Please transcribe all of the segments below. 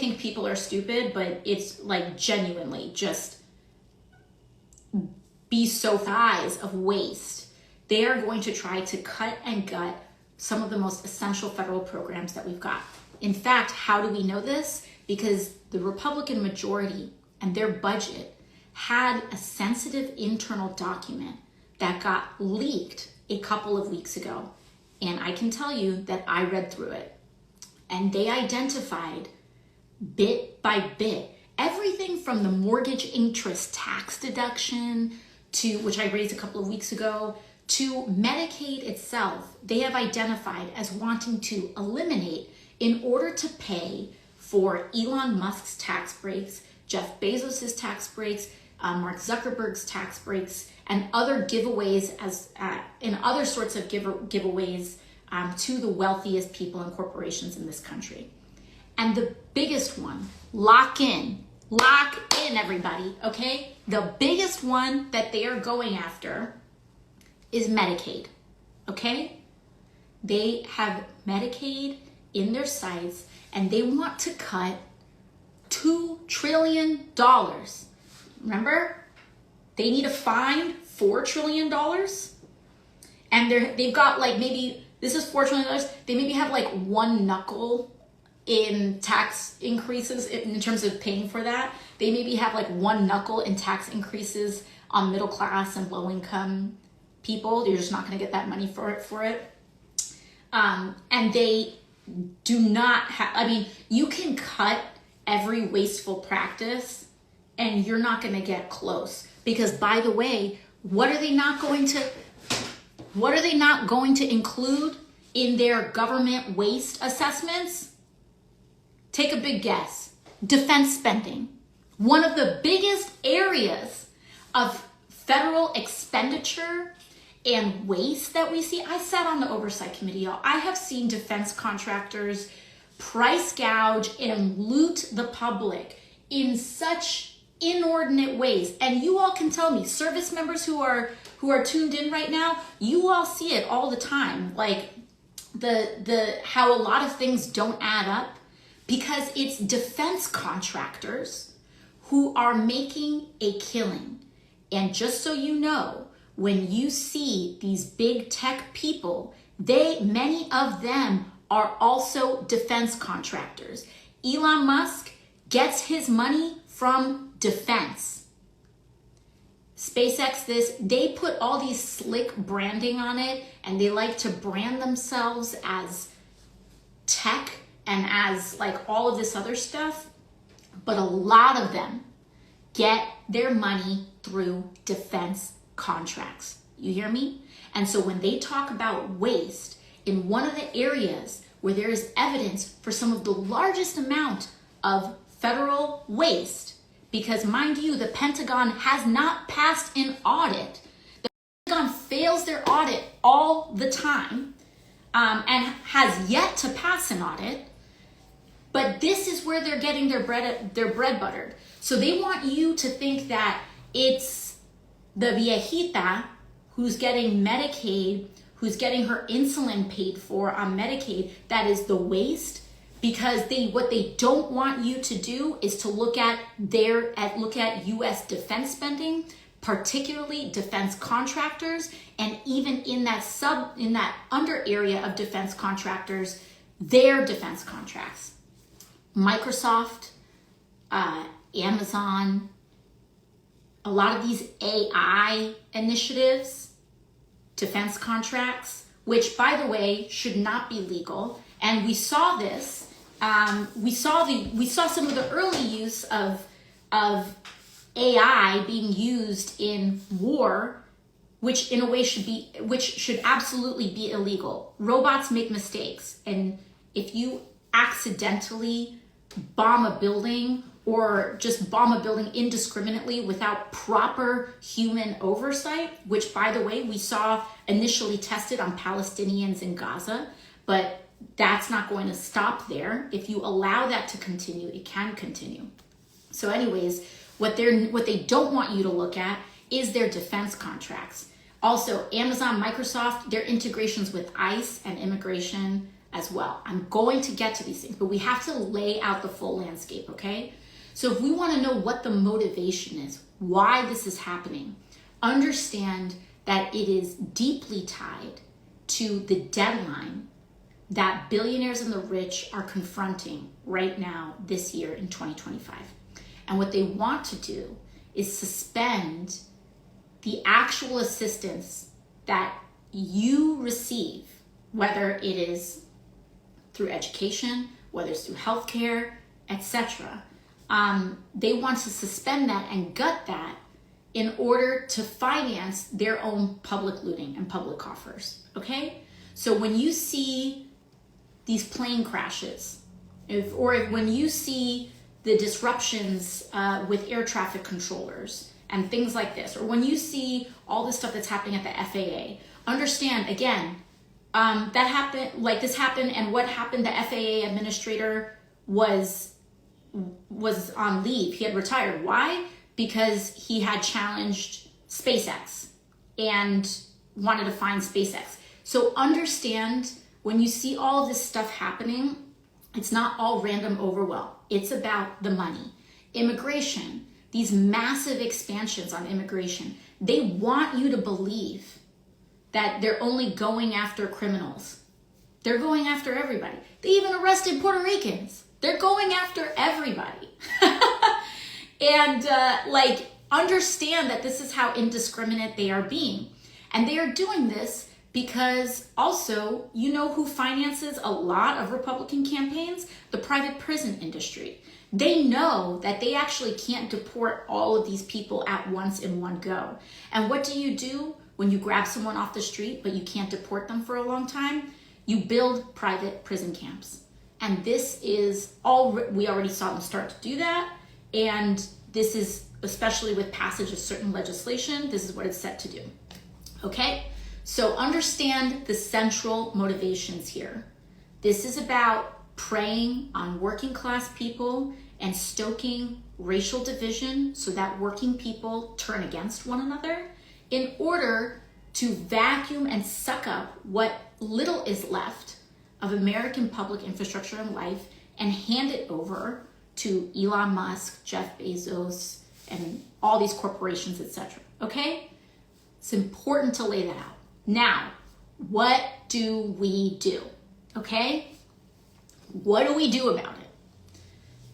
think people are stupid, but it's like genuinely just be so size of waste. They are going to try to cut and gut some of the most essential federal programs that we've got. In fact, how do we know this? Because the Republican majority and their budget had a sensitive internal document that got leaked a couple of weeks ago. And I can tell you that I read through it. And they identified bit by bit everything from the mortgage interest tax deduction to, which I raised a couple of weeks ago, to Medicaid itself. They have identified as wanting to eliminate in order to pay for Elon Musk's tax breaks, Jeff Bezos's tax breaks, Mark Zuckerberg's tax breaks, and other giveaways and other sorts of giveaways to the wealthiest people and corporations in this country. And the biggest one, lock in everybody, okay? The biggest one that they are going after is Medicaid, okay? They have Medicaid in their sights and they want to cut $2 trillion. Remember? They need to find $4 trillion. And they've got like maybe, this is $4 trillion. They maybe have like one knuckle in tax increases in terms of paying for that. They maybe have like one knuckle in tax increases on middle class and low income people. You're just not going to get that money for it. And they do not have, I mean, you can cut every wasteful practice and you're not going to get close. Because by the way, what are they not going to include in their government waste assessments? Take a big guess. Defense spending. One of the biggest areas of federal expenditure and waste that we see. I sat on the oversight committee, y'all. I have seen defense contractors price gouge and loot the public in such inordinate ways. And you all can tell me, service members who are tuned in right now, you all see it all the time. Like the how a lot of things don't add up because it's defense contractors who are making a killing. And just so you know, when you see these big tech people, many of them are also defense contractors. Elon Musk gets his money from defense. SpaceX, they put all these slick branding on it, and they like to brand themselves as tech and as like all of this other stuff. But a lot of them get their money through defense contracts. You hear me? And so when they talk about waste, in one of the areas where there is evidence for some of the largest amount of federal waste, because mind you, the Pentagon has not passed an audit. The Pentagon fails their audit all the time and has yet to pass an audit. But this is where they're getting their bread buttered. So they want you to think that it's the viejita who's getting Medicaid, who's getting her insulin paid for on Medicaid, that is the waste. Because what they don't want you to do is to look at U.S. defense spending, particularly defense contractors, and even in that under area of defense contractors, their defense contracts. Microsoft, Amazon, a lot of these AI initiatives, defense contracts, which by the way should not be legal. And we saw this. We saw some of the early use of AI being used in war, which in a way should absolutely be illegal. Robots make mistakes, and if you accidentally bomb a building or just bomb a building indiscriminately without proper human oversight, which by the way we saw initially tested on Palestinians in Gaza, but that's not going to stop there. If you allow that to continue, it can continue. So anyways, what they don't want you to look at is their defense contracts. Also, Amazon, Microsoft, their integrations with ICE and immigration as well. I'm going to get to these things, but we have to lay out the full landscape, okay? So if we want to know what the motivation is, why this is happening, understand that it is deeply tied to the deadline that billionaires and the rich are confronting right now this year in 2025. And what they want to do is suspend the actual assistance that you receive, whether it is through education, whether it's through healthcare, etc. They want to suspend that and gut that in order to finance their own public looting and public coffers, okay? So when you see these plane crashes, when you see the disruptions with air traffic controllers and things like this, or when you see all this stuff that's happening at the FAA, understand again, that happened, like this happened, and what happened, the FAA administrator was on leave. He had retired. Why? Because he had challenged SpaceX and wanted to find SpaceX. So understand, when you see all this stuff happening, it's not all random overwhelm. It's about the money. Immigration, these massive expansions on immigration, they want you to believe that they're only going after criminals. They're going after everybody. They even arrested Puerto Ricans. They're going after everybody. And understand that this is how indiscriminate they are being. And they are doing this because also, you know who finances a lot of Republican campaigns? The private prison industry. They know that they actually can't deport all of these people at once in one go. And what do when you grab someone off the street but you can't deport them for a long time? You build private prison camps. And this is all, we already saw them start to do that. And this is, especially with passage of certain legislation, this is what it's set to do. Okay? So understand the central motivations here. This is about preying on working class people and stoking racial division so that working people turn against one another in order to vacuum and suck up what little is left of American public infrastructure and life and hand it over to Elon Musk, Jeff Bezos, and all these corporations, etc. Okay? It's important to lay that out. Now, what do we do? Okay? What do we do about it?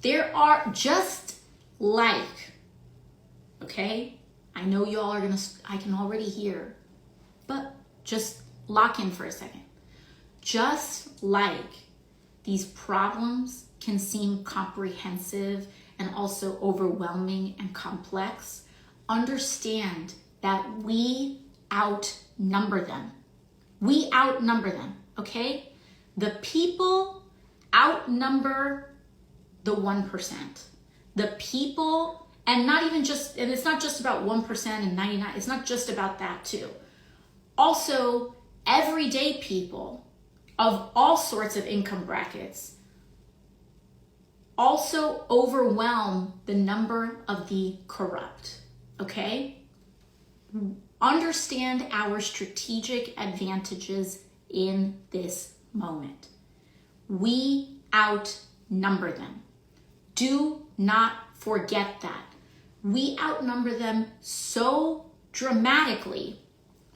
There are just like, okay? I know y'all are I can already hear, but just lock in for a second. Just like these problems can seem comprehensive and also overwhelming and complex, understand that we outnumber them. We outnumber them, okay? The people outnumber the 1%. The people, and it's not just about 1% and 99, it's not just about that too. Also, everyday people of all sorts of income brackets also overwhelm the number of the corrupt, okay? Understand our strategic advantages in this moment. We outnumber them. Do not forget that. We outnumber them so dramatically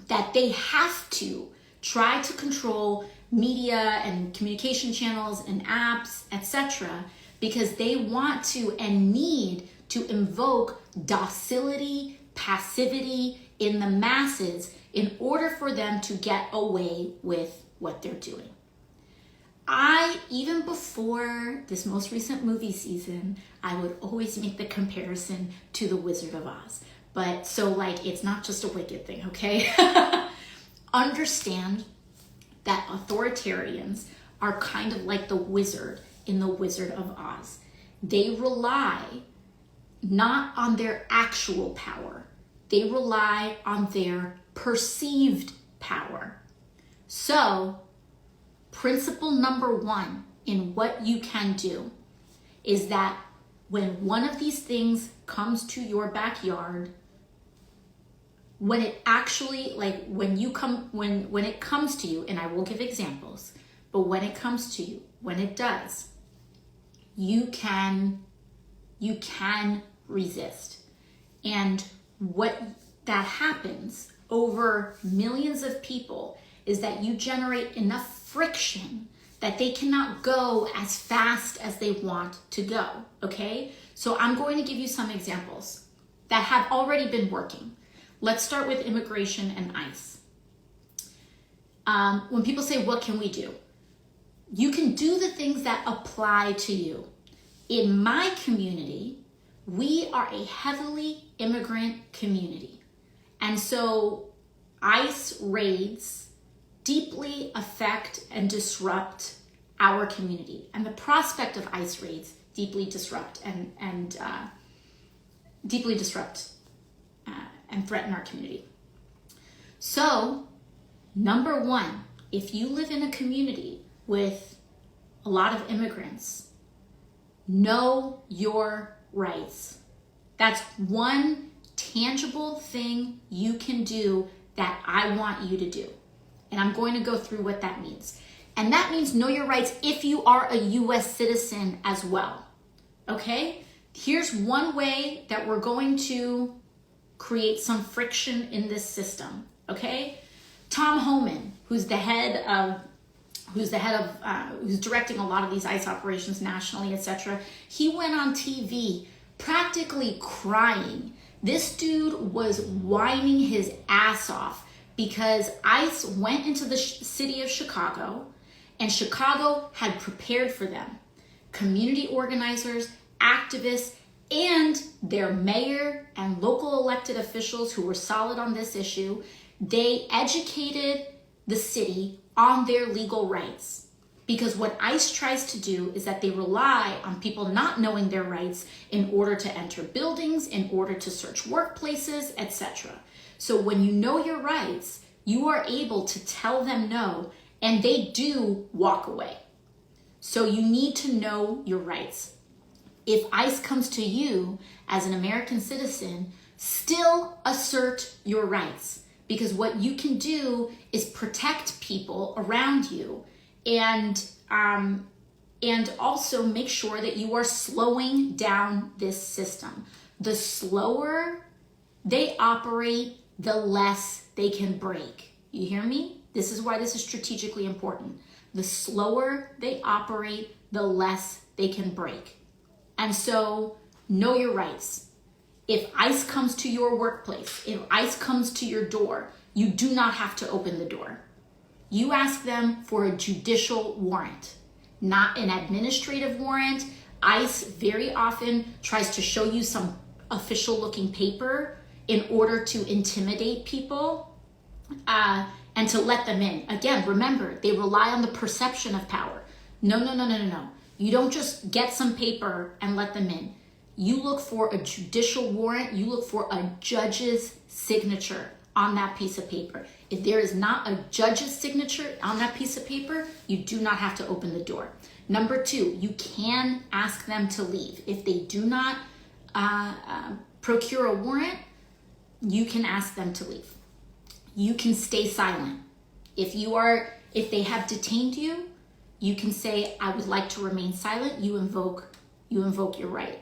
that they have to try to control media and communication channels and apps, etc., because they want to and need to invoke docility, passivity in the masses in order for them to get away with what they're doing. Even before this most recent movie season, I would always make the comparison to The Wizard of Oz. But so it's not just a wicked thing, okay? Understand that authoritarians are kind of like the wizard in The Wizard of Oz. They rely not on their actual power. They rely on their perceived power. So, principle number 1 in what you can do is that when one of these things comes to your backyard, when it actually, when it comes to you, and I will give examples, But when it comes to you, when it does, you can resist. And what that happens over millions of people is that you generate enough friction that they cannot go as fast as they want to go, okay? So I'm going to give you some examples that have already been working. Let's start with immigration and ICE. When people say, what can we do? You can do the things that apply to you. In my community, we are a heavily immigrant community. And so ICE raids deeply affect and disrupt our community. And the prospect of ICE raids deeply disrupt and threaten our community. So, number one, if you live in a community with a lot of immigrants, know your rights. That's one tangible thing you can do that I want you to do. And I'm going to go through what that means. And that means know your rights if you are a US citizen as well. Okay? Here's one way that we're going to create some friction in this system. Okay? Tom Homan, who's directing a lot of these ICE operations nationally, etc. He went on TV practically crying. This dude was whining his ass off because ICE went into the city of Chicago and Chicago had prepared for them. Community organizers, activists, and their mayor and local elected officials who were solid on this issue, they educated the city on their legal rights. Because what ICE tries to do is that they rely on people not knowing their rights in order to enter buildings, in order to search workplaces, etc. So when you know your rights, you are able to tell them no, and they do walk away. So you need to know your rights. If ICE comes to you as an American citizen, still assert your rights. Because what you can do is protect people around you and also make sure that you are slowing down this system. The slower they operate, the less they can break. You hear me? This is why this is strategically important. The slower they operate, the less they can break. And so know your rights. If ICE comes to your workplace, if ICE comes to your door, you do not have to open the door. You ask them for a judicial warrant, not an administrative warrant. ICE very often tries to show you some official looking paper in order to intimidate people and to let them in. Again, remember, they rely on the perception of power. No. You don't just get some paper and let them in. You look for a judicial warrant. You look for a judge's signature on that piece of paper. If there is not a judge's signature on that piece of paper, you do not have to open the door. Number two, you can ask them to leave. If they do not procure a warrant, you can ask them to leave. You can stay silent. If they have detained you, you can say, I would like to remain silent. You invoke your right.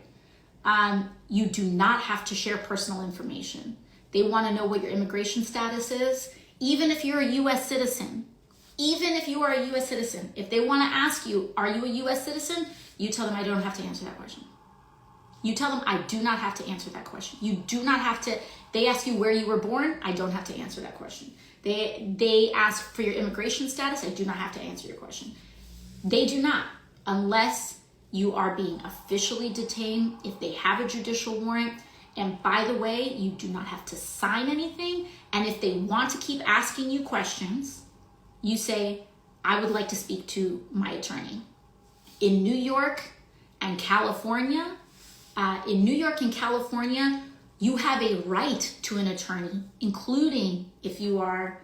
You do not have to share personal information. They want to know what your immigration status is. Even if you're a US citizen, if they want to ask you, are you a US citizen? You tell them, I don't have to answer that question. You tell them, I do not have to answer that question. You do not have to, they ask you where you were born, I don't have to answer that question. They ask for your immigration status, I do not have to answer your question. They do not, unless you are being officially detained, if they have a judicial warrant. And by the way, you do not have to sign anything. And if they want to keep asking you questions, you say, I would like to speak to my attorney. In New York and California, you have a right to an attorney, including if you are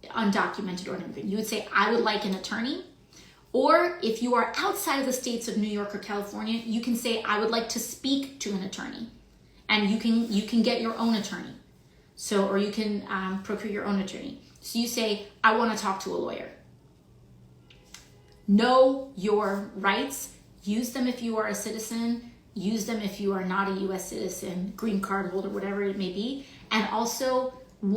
undocumented or anything. You would say, I would like an attorney. Or if you are outside of the states of New York or California, you can say, I would like to speak to an attorney. And you can get your own attorney. Or you can procure your own attorney. So you say, I want to talk to a lawyer. know your rights, use them if you are a citizen, use them if you are not a US citizen, green card holder, whatever it may be, and also